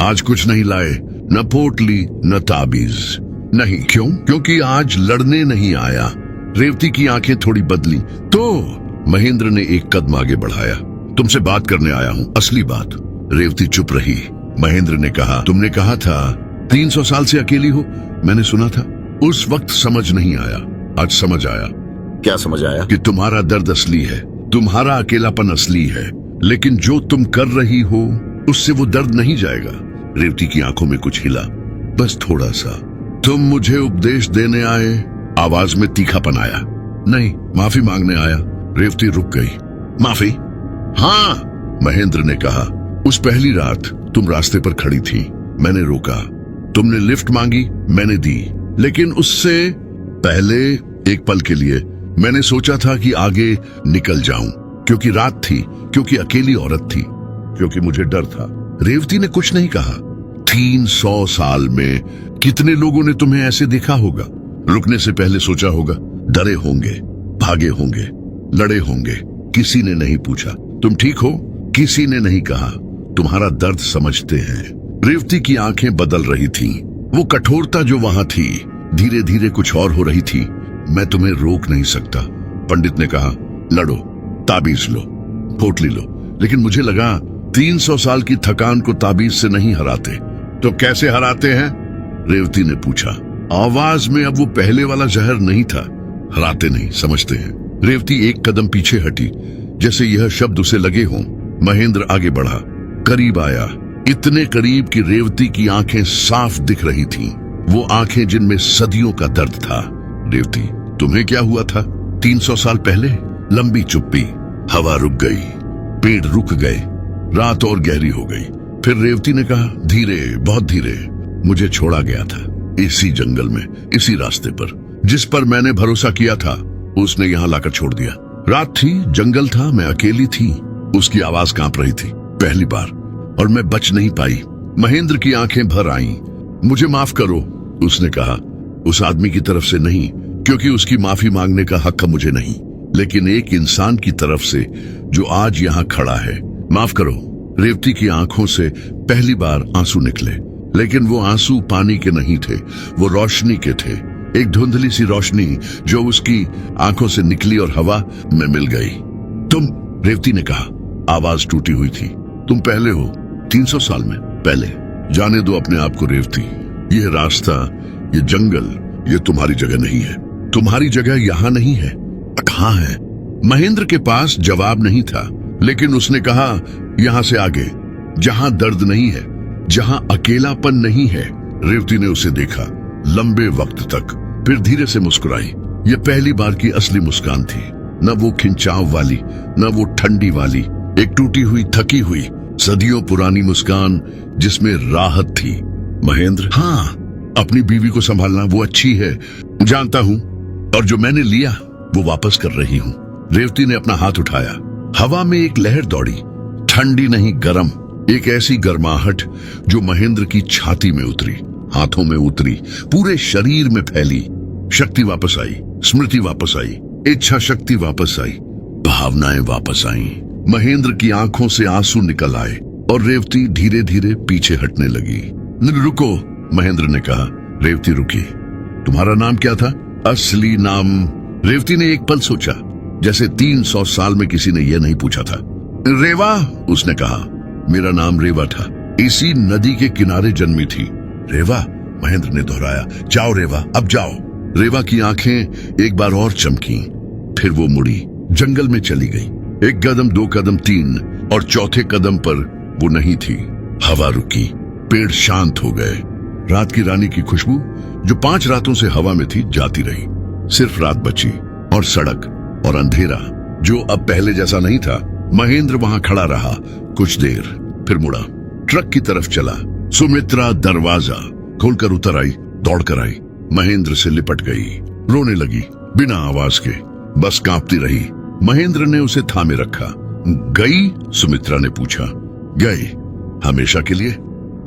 Speaker 1: आज कुछ नहीं लाए, न पोटली न ताबीज। नहीं, क्यों? क्योंकि आज लड़ने नहीं आया। रेवती की आंखें थोड़ी बदली। तो महेंद्र ने एक कदम आगे बढ़ाया। तुमसे बात करने आया हूँ, असली बात। रेवती चुप रही। महेंद्र ने कहा, तुमने कहा था 300 साल से अकेली हो। मैंने सुना था। उस वक्त समझ नहीं आया, आज समझ आया।
Speaker 3: क्या समझ आया?
Speaker 1: कि तुम्हारा दर्द असली है, तुम्हारा अकेलापन असली है, लेकिन जो तुम कर रही हो उससे वो दर्द नहीं जाएगा। रेवती की आंखों में कुछ हिला, बस थोड़ा सा। तुम मुझे उपदेश देने आए? आवाज में तीखापन आया। नहीं, माफी मांगने आया। रेवती रुक गई। माफी? हाँ, महेंद्र ने कहा। उस पहली रात तुम रास्ते पर खड़ी थी, मैंने रोका। तुमने लिफ्ट मांगी, मैंने दी। लेकिन उससे पहले एक पल के लिए मैंने सोचा था कि आगे निकल जाऊं, क्योंकि रात थी, क्योंकि अकेली औरत थी, क्योंकि मुझे डर था। रेवती ने कुछ नहीं कहा। 300 साल में कितने लोगों ने तुम्हें ऐसे देखा होगा? रुकने से पहले सोचा होगा, डरे होंगे, भागे होंगे, लड़े होंगे। किसी ने नहीं पूछा तुम ठीक हो, किसी ने नहीं कहा तुम्हारा दर्द समझते हैं। रेवती की आंखें बदल रही थीं। वो कठोरता जो वहां थी धीरे धीरे कुछ और हो रही थी। मैं तुम्हें रोक नहीं सकता, पंडित ने कहा। लड़ो, ताबीज लो, पोटली लो, लेकिन मुझे लगा 300 साल की थकान को ताबीज से नहीं हराते। तो कैसे हराते हैं? रेवती ने पूछा। आवाज में अब वो पहले वाला जहर नहीं था। हराते नहीं, समझते हैं। रेवती एक कदम पीछे हटी, जैसे यह शब्द उसे लगे हों। महेंद्र आगे बढ़ा, करीब आया, इतने करीब कि रेवती की आंखें साफ दिख रही थीं। वो आंखें जिनमें सदियों का दर्द था। रेवती, तुम्हें क्या हुआ था 300 साल पहले? लंबी चुप्पी। हवा रुक गई, पेड़ रुक गए, रात और गहरी हो गई। फिर रेवती ने कहा, धीरे, बहुत धीरे, मुझे छोड़ा गया था इसी जंगल में, इसी रास्ते पर, जिस पर मैंने भरोसा किया था, उसने यहाँ लाकर छोड़ दिया। रात थी, जंगल था, मैं अकेली थी। उसकी आवाज कांप रही थी, पहली बार, और मैं बच नहीं पाई। महेंद्र की आंखें भर आईं। मुझे माफ करो, उसने कहा। उस आदमी की तरफ से नहीं, क्योंकि उसकी माफी मांगने का हक मुझे नहीं, लेकिन एक इंसान की तरफ से जो आज यहाँ खड़ा है। माफ करो। रेवती की आंखों से पहली बार आंसू निकले, लेकिन वो आंसू पानी के नहीं थे, वो रोशनी के थे। एक धुंधली सी रोशनी जो उसकी आंखों से निकली और हवा में मिल गई। तुम, रेवती ने कहा, आवाज टूटी हुई थी। तुम पहले हो 300 साल में पहले। जाने दो अपने आप को रेवती। ये रास्ता, ये जंगल, ये तुम्हारी जगह नहीं है। तुम्हारी जगह यहाँ नहीं है। कहाँ है? महेंद्र के पास जवाब नहीं था, लेकिन उसने कहा, यहाँ से आगे, जहाँ दर्द नहीं है, जहाँ अकेलापन नहीं है। रेवती ने उसे देखा लंबे वक्त तक, फिर धीरे से मुस्कुराई। यह पहली बार की असली मुस्कान थी। न वो खिंचाव वाली, न वो ठंडी वाली, एक टूटी हुई, थकी हुई, सदियों पुरानी मुस्कान जिसमें राहत थी। महेंद्र, हाँ, अपनी बीवी को संभालना वो अच्छी है, जानता हूं, और जो मैंने लिया वो वापस कर रही हूं। रेवती ने अपना हाथ उठाया। हवा में एक लहर दौड़ी, ठंडी नहीं, गरम, एक ऐसी गर्माहट जो महेंद्र की छाती में उतरी, हाथों में उतरी, पूरे शरीर में फैली। शक्ति वापस आई, स्मृति वापस आई, इच्छा शक्ति वापस आई, भावनाएं वापस आई। महेंद्र की आंखों से आंसू निकल आए और रेवती धीरे धीरे पीछे हटने लगी। रुको, महेंद्र ने कहा। रेवती रुकी। तुम्हारा नाम क्या था? असली नाम? रेवती ने एक पल सोचा, जैसे 300 साल में किसी ने यह नहीं पूछा था। रेवा, उसने कहा। मेरा नाम रेवा था, इसी नदी के किनारे जन्मी थी। रेवा, महेंद्र ने दोहराया। जाओ रेवा, अब जाओ। रेवा की आंखें एक बार और चमकी, फिर वो मुड़ी, जंगल में चली गई। एक कदम, 2 कदम, 3 और चौथे कदम पर वो नहीं थी। हवा रुकी, पेड़ शांत हो गए। रात की रानी की खुशबू जो 5 रातों से हवा में थी जाती रही। सिर्फ रात बची और सड़क और अंधेरा जो अब पहले जैसा नहीं था। महेंद्र वहां खड़ा रहा कुछ देर, फिर मुड़ा, ट्रक की तरफ चला। सुमित्रा दरवाजा खोलकर उतर आई, दौड़कर आई, महेंद्र से लिपट गई, रोने लगी, बिना आवाज के, बस कांपती रही। महेंद्र ने उसे थामे रखा। गई? सुमित्रा ने पूछा। गई? हमेशा के लिए?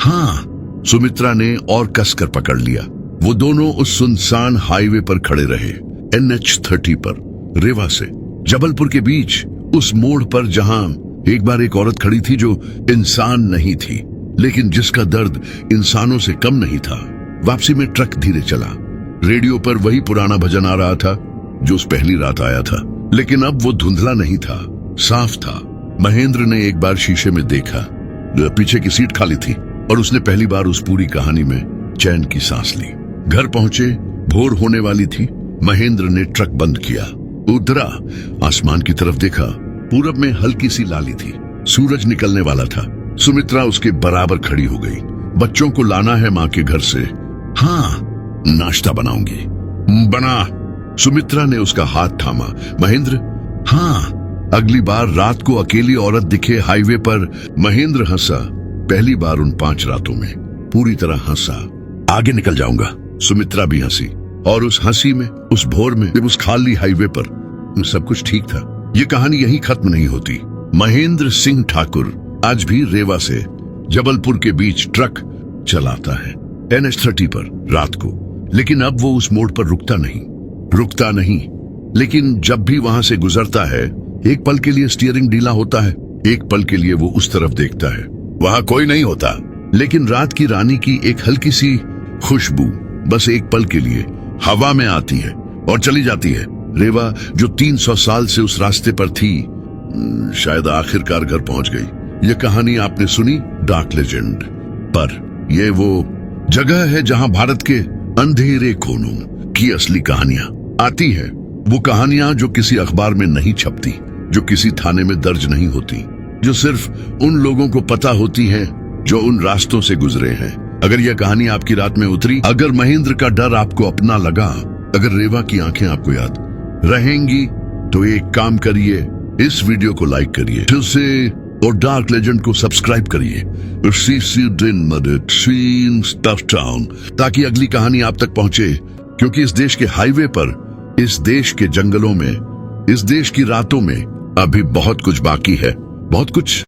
Speaker 1: हाँ, सुमित्रा ने और कसकर पकड़ लिया। वो दोनों उस सुनसान हाईवे पर खड़े रहे, NH30 पर, रेवा से जबलपुर के बीच, उस मोड़ पर जहां एक बार एक औरत खड़ी थी जो इंसान नहीं थी, लेकिन जिसका दर्द इंसानों से कम नहीं था। वापसी में ट्रक धीरे चला। रेडियो पर वही पुराना भजन आ रहा था जो उस पहली रात आया था, लेकिन अब वो धुंधला नहीं था, साफ था। महेंद्र ने एक बार शीशे में देखा, पीछे की सीट खाली थी और उसने पहली बार उस पूरी कहानी में चैन की सांस ली। घर पहुंचे, भोर होने वाली थी। महेंद्र ने ट्रक बंद किया, उतरा, आसमान की तरफ देखा। पूरब में हल्की सी लाली थी, सूरज निकलने वाला था। सुमित्रा उसके बराबर खड़ी हो गई। बच्चों को लाना है माँ के घर से। हाँ, नाश्ता बनाऊंगी। बना। सुमित्रा ने उसका हाथ थामा। महेंद्र, हाँ। अगली बार रात को अकेली औरत दिखे हाईवे पर। महेंद्र हंसा, पहली बार उन 5 रातों में पूरी तरह हंसा। आगे निकल जाऊंगा। सुमित्रा भी हंसी, और उस हंसी में, उस भोर में, जब उस खाली हाईवे पर सब कुछ ठीक था। ये कहानी यहीं खत्म नहीं होती। महेंद्र सिंह ठाकुर आज भी रेवा से जबलपुर के बीच ट्रक चलाता है, NH30 पर रात को। लेकिन अब वो उस मोड़ पर रुकता नहीं। लेकिन जब भी वहां से गुजरता है, एक पल के लिए स्टीयरिंग ढीला होता है, एक पल के लिए वो उस तरफ देखता है। वहां कोई नहीं होता, लेकिन रात की रानी की एक हल्की सी खुशबू बस एक पल के लिए हवा में आती है और चली जाती है। रेवा जो 300 साल से उस रास्ते पर थी, शायद आखिरकार घर पहुंच गई। ये कहानी आपने सुनी डार्क लेजेंड पर। यह वो जगह है जहां भारत के अंधेरे कोनों की असली कहानियां आती है। वो कहानियां जो किसी अखबार में नहीं छपती, जो किसी थाने में दर्ज नहीं होती, जो सिर्फ उन लोगों को पता होती है जो उन रास्तों से गुजरे हैं। अगर यह कहानी आपकी रात में उतरी, अगर महेंद्र का डर आपको अपना लगा, अगर रेवा की आंखें आपको याद रहेंगी, तो एक काम करिए, इस वीडियो को लाइक करिए, फिर से और डार्क लेजेंड को सब्सक्राइब करिए, ताकि अगली कहानी आप तक पहुंचे। क्योंकि इस देश के हाईवे पर, इस देश के जंगलों में, इस देश की रातों में अभी बहुत कुछ बाकी है, बहुत कुछ।